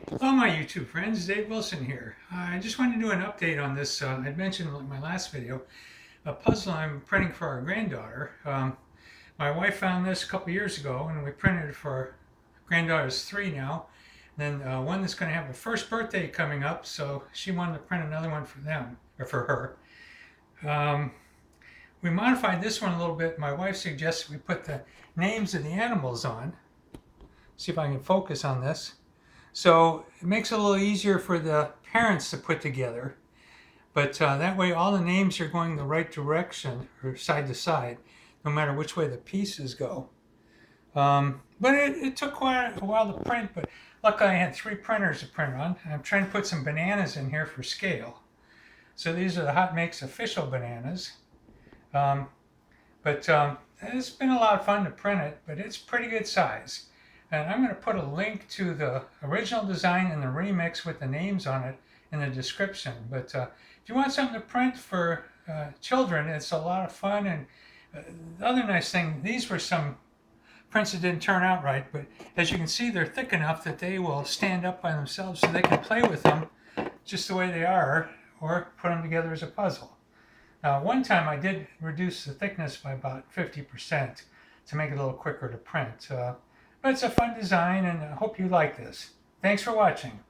Hello, my YouTube friends. Dave Wilson here. I just wanted to do an update on this. I'd mentioned in my last video a puzzle I'm printing for our granddaughter. My wife found this a couple years ago, and we printed it for our granddaughter's 3 now. And then one that's going to have her first birthday coming up, so she wanted to print another one for them or for her. We modified this one a little bit. My wife suggested we put the names of the animals on. See if I can focus on this. So it makes it a little easier for the parents to put together, but that way all the names are going the right direction or side to side, no matter which way the pieces go. But it took quite a while to print, but luckily I had 3 printers to print on. I'm trying to put some bananas in here for scale. So these are the Hot Makes official bananas. But it's been a lot of fun to print it, but it's pretty good size. And I'm going to put a link to the original design and the remix with the names on it in the description. But if you want something to print for children, it's a lot of fun. And the other nice thing, these were some prints that didn't turn out right, but as you can see, they're thick enough that they will stand up by themselves, so they can play with them just the way they are, or put them together as a puzzle. Now, one time I did reduce the thickness by about 50% to make it a little quicker to print. But it's a fun design, and I hope you like this. Thanks for watching.